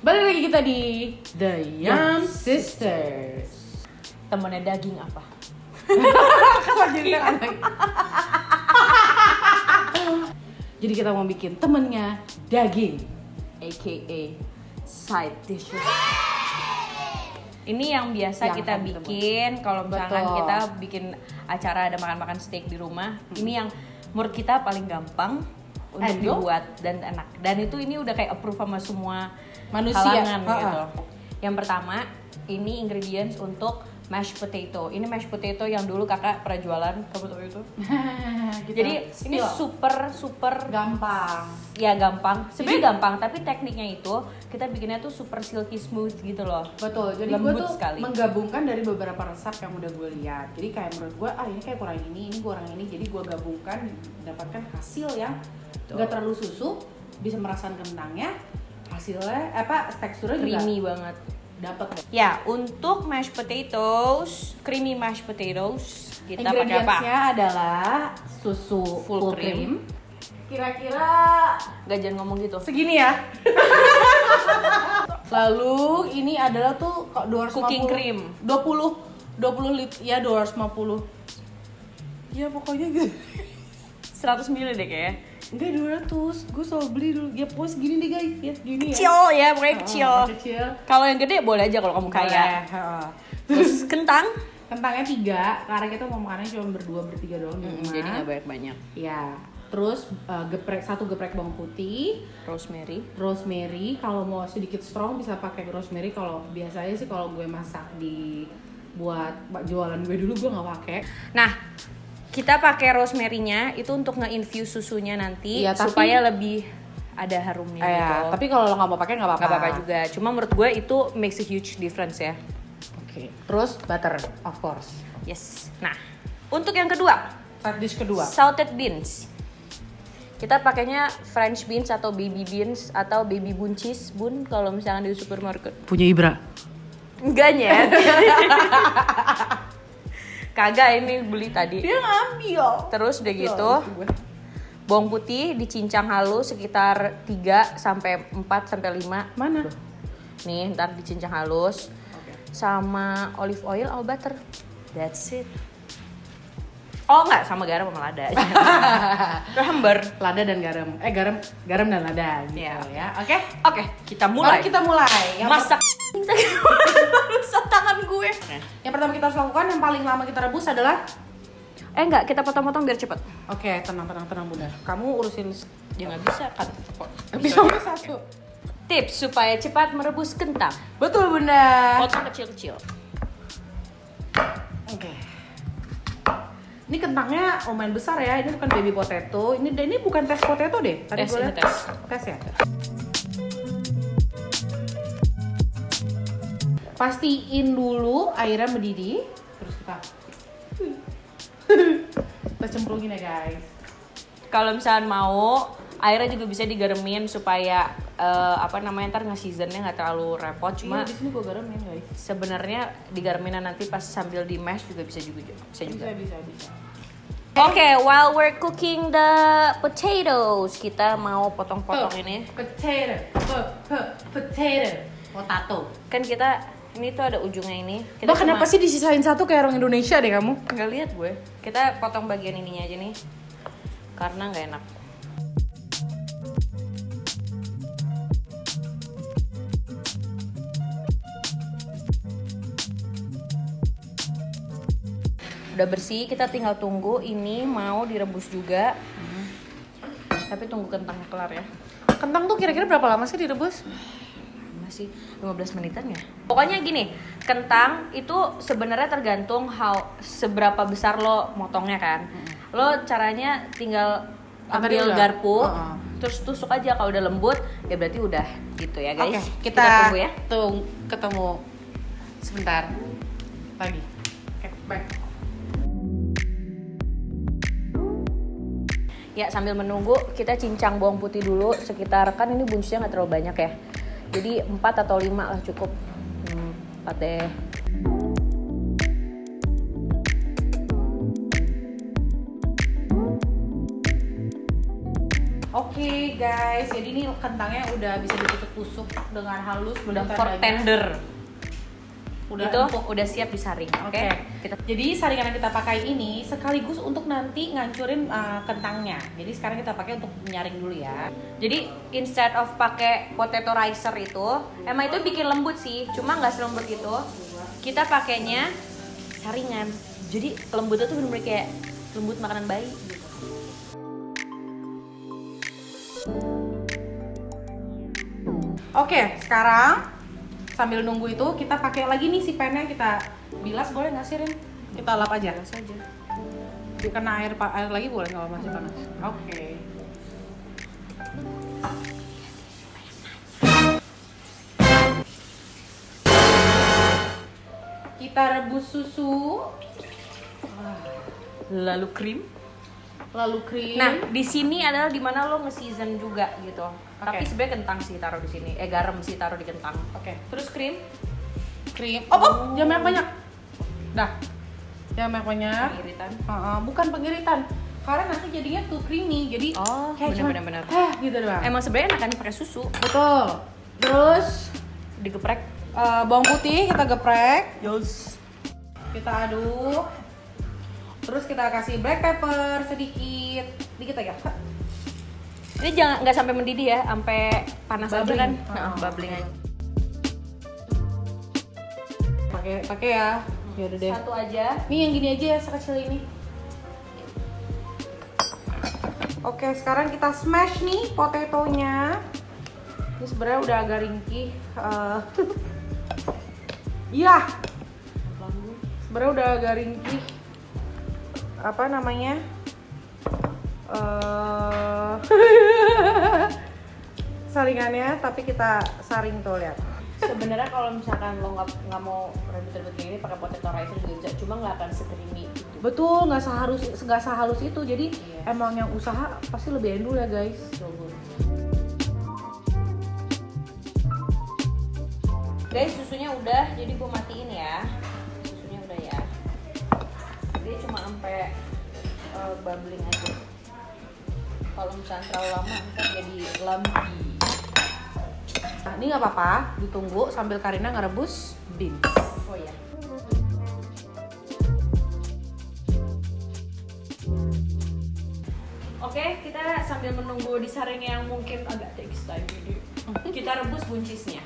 Balik lagi kita di The Yum Sisters. Temennya daging apa? Jadi kita mau bikin temennya daging, AKA side dishes. Ini yang biasa Yang kita temen-temen. bikin kalau misalkan Betul. kita bikin acara ada makan-makan steak di rumah. Ini yang menurut kita paling gampang untuk Aduh. dibuat dan enak. Dan itu ini udah kayak approve sama semua Manusia. kalangan Ha-ha. gitu. Yang pertama, ini ingredients untuk mashed potato. Ini mashed potato yang dulu kakak pernah jualan, kamu tahu itu? Jadi ini super gampang. ya gampang. Sebenarnya gampang, tapi tekniknya itu kita bikinnya tuh super silky smooth gitu loh. Betul, jadi gue Lembut tuh sekali. menggabungkan dari beberapa resep yang udah gue lihat. Jadi kayak menurut gue, ini kayak kurang ini kurang ini. Jadi gue gabungkan, dapatkan hasil yang nggak terlalu susu, bisa merasakan kentangnya, hasilnya teksturnya juga Creamy banget. dapat. Ya, untuk mashed potatoes, creamy mashed potatoes, kita pakai apa? Ingredientsnya adalah susu full cream. Kira-kira Gak jangan ngomong gitu. segini ya. Lalu ini adalah tuh 250 Cooking cream. 20 liter ya, 250. Ya pokoknya gitu. 100 ml deh kayaknya. Enggak 200, gue selalu beli dulu. Ya pokoknya segini deh guys, ya segini ya. Kecil ya, pokoknya kecil. Kecil. Kalau yang gede boleh aja kalau kamu kaya. Boleh. Terus kentang? Kentangnya 3, karena kita mau makannya cuma berdua bertiga doang di rumah. Jadi nggak banyak-banyak. Ya. Terus satu geprek bawang putih, rosemary. Kalau mau sedikit strong bisa pakai rosemary. Kalau biasanya sih kalau gue masak buat jualan gue dulu gue nggak pakai. Nah, kita pakai rosemary-nya itu untuk nge-infuse susunya nanti Iya, tapi- supaya lebih ada harumnya gitu. Tapi kalau lo nggak mau pakai nggak apa-apa. Nggak apa-apa juga. Cuma menurut gue itu makes a huge difference ya. Oke. Terus butter, of course. Yes. Nah, untuk yang kedua, Side dish kedua. salted beans. Kita pakainya French beans atau baby beans atau baby buncis bun kalau misalnya di supermarket. Punya Ibra. Enggak nyet. Kagak, ini beli tadi. Dia ngambil. Terus udah gitu, bawang putih dicincang halus sekitar 3 sampai 4 sampai 5. Mana? Nih, ntar dicincang halus. Oke. Sama olive oil atau butter. That's it. Oh enggak, sama garam sama lada aja. Hambar. Lada dan garam. Garam dan lada gitu Iya. ya. Oke. Oke, kita mulai. Mari kita mulai. Masak. Rusak tangan gue. Yang pertama kita harus lakukan, yang paling lama kita rebus adalah Enggak, kita potong-potong biar cepet. Oke, tenang Bunda. Kamu urusin Ya nggak bisa kan. episode satu. Tips supaya cepat merebus kentang. Betul Bunda. Potong kecil-kecil. Oke. Ini kentangnya lumayan besar ya. Ini bukan baby potato. Ini bukan tes potato deh. Tadi Tes, gue ini lihat. tes. Tes ya. Pastiin dulu airnya mendidih. Terus kita cemplungin ya guys. Kalau misalnya mau, airnya juga bisa digaremin supaya ntar nge-seasonnya nggak terlalu repot. Cuma Iya, di sini gue garamin guys. sebenarnya digaremin nanti pas sambil di mash juga bisa juga. Bisa. Oke, while we're cooking the potatoes, kita mau potong-potong ini. Potato. Kan kita ini tuh ada ujungnya ini. Kita Bah, kenapa sih disisain satu kayak orang Indonesia deh kamu? nggak lihat gue? Kita potong bagian ininya aja nih, karena nggak enak. Udah bersih, kita tinggal tunggu ini mau direbus juga. Tapi tunggu kentangnya kelar ya. Kentang tuh kira-kira berapa lama sih direbus? Masih 15 menitan ya. Pokoknya gini, kentang itu sebenarnya tergantung seberapa besar lo motongnya kan. Lo caranya tinggal ambil garpu, terus tusuk aja. Kalau udah lembut ya berarti udah gitu ya guys. Oke, kita tunggu ya. Ketemu sebentar lagi. Oke, baik. Ya sambil menunggu kita cincang bawang putih dulu sekitar, kan ini buncisnya nggak terlalu banyak ya. Jadi 4 atau 5 lah cukup. 4 deh. Oke guys, jadi ini kentangnya udah bisa ditusuk-tusuk dengan halus, Udah for tender. Udah Itu empuk. udah siap disaring. Oke. Jadi saringan yang kita pakai ini sekaligus untuk nanti ngancurin kentangnya. Jadi sekarang kita pakai untuk menyaring dulu ya. Jadi instead of pakai potato ricer itu, emang itu bikin lembut sih, cuma nggak selembut itu. Kita pakainya saringan. Jadi lembutnya tuh bener-bener kayak lembut makanan bayi gitu. Oke, sekarang sambil nunggu itu kita pakai lagi nih si pennya, kita bilas, boleh nggak sih Rin? Kita lap aja. Bilas aja. Kena air lagi boleh nggak masih panas? Oke. Kita rebus susu, Lalu krim. lalu krim. Nah, di sini adalah dimana lo nge-season juga gitu. Tapi Oke. sebenarnya kentang sih taruh di sini. Garam sih taruh di kentang. Oke. Terus krim. Krim. Oh, jangan banyak-banyak. Dah. Jangan banyak-banyak. Pengiritan. Bukan pengiritan. Karena nanti jadinya tuh creamy. Jadi Oh, kayak cuma benar-benar. gitu doang. Emang sebenarnya enakan pakai susu. Betul. Terus Digeprek. bawang putih kita geprek. Kita aduk. Terus kita kasih black pepper sedikit aja. Ini jangan nggak sampai mendidih ya, sampai panas aja Bubbling. kan. Oke. Bubbling aja. Pakai ya. Ya udah deh. Satu aja. Ini yang gini aja ya, sekecil ini. Oke, sekarang kita smash nih potatonya. Ini sebenarnya udah agak ringkih. Iya. Sebenarnya udah agak ringkih. Apa namanya? Saringannya, tapi kita saring tuh, lihat. Sebenarnya kalau misalkan lo nggak mau ribet-ribet kayak gini pakai potato ricer juga bisa, cuma nggak akan se-creamy gitu. Betul, nggak sehalus itu. Jadi Iya. emang yang usaha pasti lebih endul ya guys. Guys, susunya udah, jadi gue matiin ya. Susunya udah ya. Dia cuma sampai bubbling aja. Kalau misalnya terlalu lama ntar jadi lumpy. Nah, ini nggak apa-apa, ditunggu sambil Karina ngerebus beans. Oh iya. Oke, kita sambil menunggu disaring yang mungkin agak takes time jadi kita rebus buncisnya.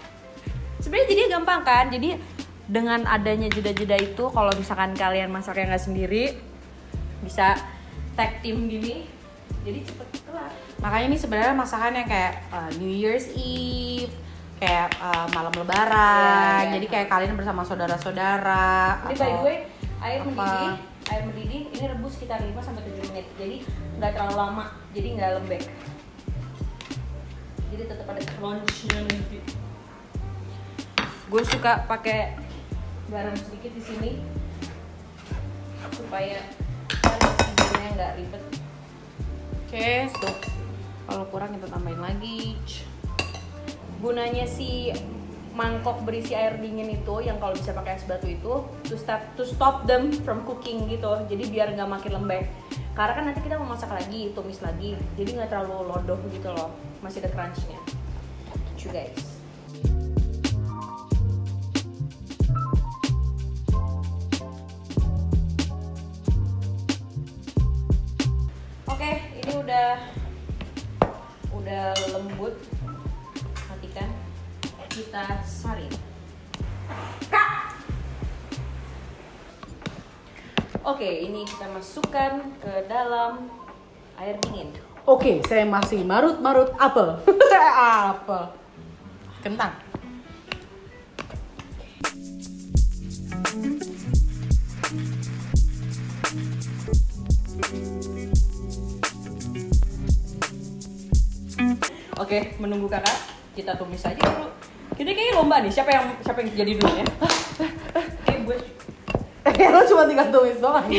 Sebenarnya jadi gampang kan? Jadi dengan adanya jeda-jeda itu, kalau misalkan kalian masaknya nggak sendiri, bisa tag team gini, jadi cepet kelar. Makanya ini sebenarnya masakan yang kayak New Year's Eve, kayak malam Lebaran. Iya. Jadi kayak kalian bersama saudara-saudara. Ini by the way, air apa? mendidih ini rebus sekitar 5 sampai 7 menit. Jadi nggak terlalu lama, jadi nggak lembek. Jadi tetap ada crunch-nya nanti. Gue suka pakai garam sedikit di sini supaya seasonnya nggak ribet. Oke, stop. Kalau kurang kita tambahin lagi. Gunanya si mangkok berisi air dingin itu, yang kalau bisa pakai es batu itu, to stop them from cooking gitu. Jadi biar nggak makin lembek. Karena kan nanti kita mau masak lagi, tumis lagi, jadi nggak terlalu lodoh gitu loh, masih ada crunchnya. Gitu guys. Oke, ini udah lembut. Matikan. Kita saring. Kak. Oke, ini kita masukkan ke dalam air dingin. Oke, saya masih marut-marut apel. Apel. Kentang. Oke, menunggu kakak, kita tumis aja dulu. Kita kayaknya lomba nih, siapa yang jadi dulu ya? Gue. Lo cuma tinggal tumis doang.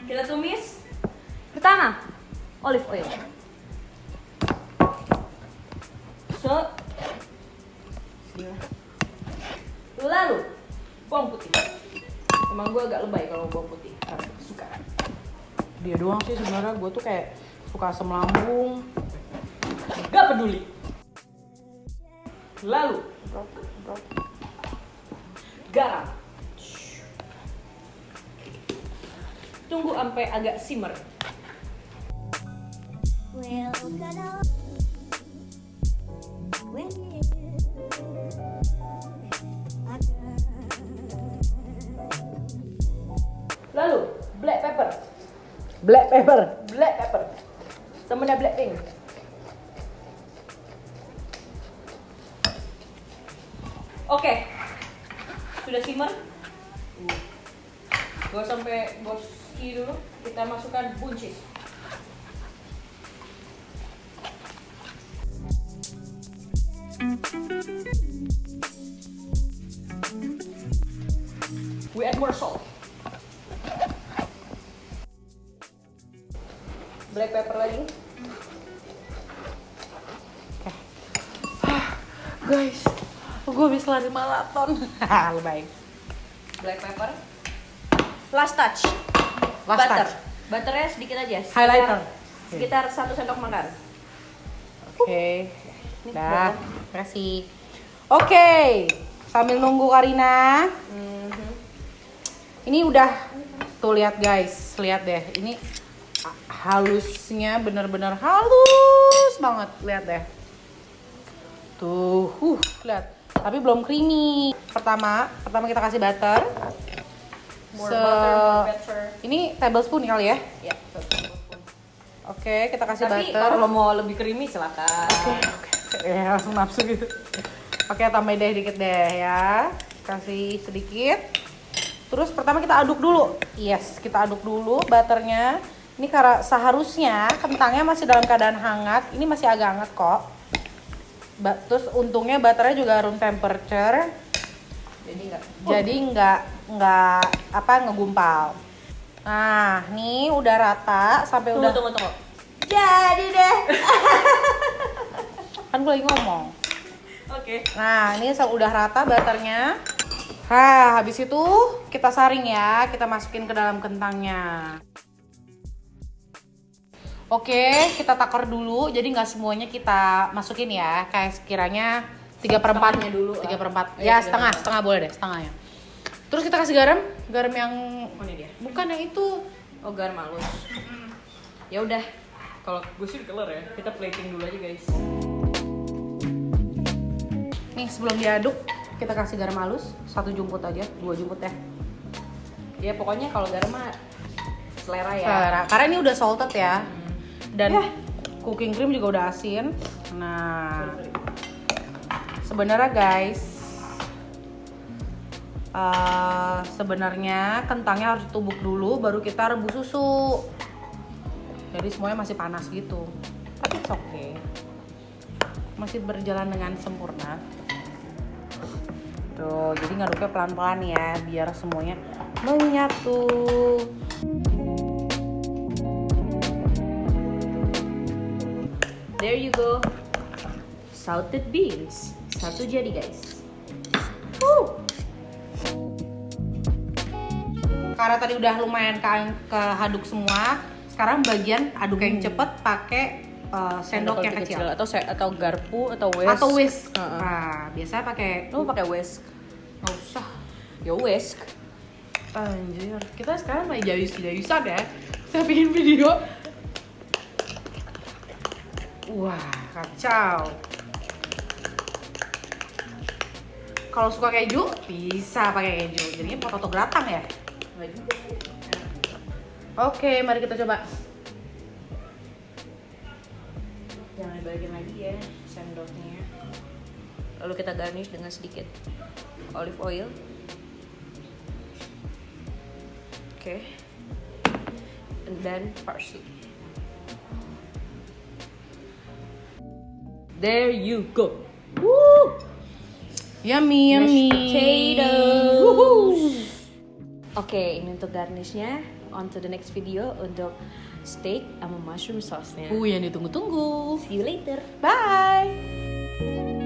Kita tumis. Pertama, olive oil. Lalu bawang putih. Emang gue agak lebay kalau bawang putih, karena suka. Dia doang sih sebenarnya, gue tuh kayak suka asam lambung. Gak peduli. Lalu garam. Tunggu sampai agak simmer. Lalu black pepper. Black pepper. Temennya Blackpink. Oke. Sudah simmer. Gua sampai goski dulu. Kita masukkan buncis. We add more salt. Black pepper lagi. Guys, gue habis lari maraton. Lebay. Black pepper. Last touch. Butter. Butternya sedikit aja. Highlighter. Sekitar 1 sendok makan. Oke. Dah, kasih. Oke. Sambil nunggu Karina. Ini udah tuh, lihat guys, lihat deh. Ini halusnya bener-bener halus banget, lihat deh. Tuh, lihat. Tapi belum creamy. Pertama kita kasih butter. Butter. Ini tablespoon kali ya? Ya, Oke, kita kasih tapi butter. kalau mau lebih creamy silakan. Oke. Langsung nafsu gitu. Oke, tambahin deh dikit deh ya. Kasih sedikit. Terus pertama kita aduk dulu. Yes, kita aduk dulu butternya. Ini karena seharusnya kentangnya masih dalam keadaan hangat. Ini masih agak hangat kok. Terus untungnya butternya juga room temperature. Jadi nggak ngegumpal. Nah, nih udah rata sampai udah. Tunggu. Jadi deh. Kan gue lagi ngomong. Oke. Nah, ini udah rata butternya. Nah, habis itu kita saring ya, kita masukin ke dalam kentangnya. Oke, kita takar dulu, jadi nggak semuanya kita masukin ya, kayak sekiranya 3/4 dulu. 3/4. Ya, setengah boleh deh, setengahnya. Terus kita kasih garam yang Mana dia? bukan yang itu. Oh, garam halus. Ya udah. Kalau gue sih color ya. Kita plating dulu aja, guys. Nih, sebelum diaduk, kita kasih garam halus 1 jumput aja, 2 jumput ya. Ya pokoknya kalau garam mah selera ya. Selera. Karena ini udah salted ya. Dan cooking cream juga udah asin. Nah, sebenarnya guys, sebenarnya kentangnya harus ditumbuk dulu, baru kita rebus susu. Jadi semuanya masih panas gitu. Tapi it's okay. Masih berjalan dengan sempurna. Tuh, jadi ngaduknya pelan-pelan ya, biar semuanya menyatu. There you go. Salted beans. Satu jadi, guys. Karena tadi udah lumayan kehaduk semua, sekarang bagian aduk yang cepet pakai sendok yang kecil. Atau garpu atau whisk. Atau whisk. Nah, biasanya pakai Lu pakai whisk. nggak usah. Ya whisk. Anjir, kita sekarang main jayus-jayusan ya. Saya bikin video. Wah, kacau. Kalau suka keju, bisa pakai keju. Jadinya potato gratin ya. Oke, mari kita coba. Jangan dibalikin lagi ya sendoknya. Lalu kita garnish dengan sedikit olive oil. Oke. And then parsley. There you go. Woo! Yummy. Mashed potatoes. Oke, ini untuk garnishnya. on to the next video untuk steak sama mushroom sauce-nya. Yang ditunggu-tunggu. See you later. Bye.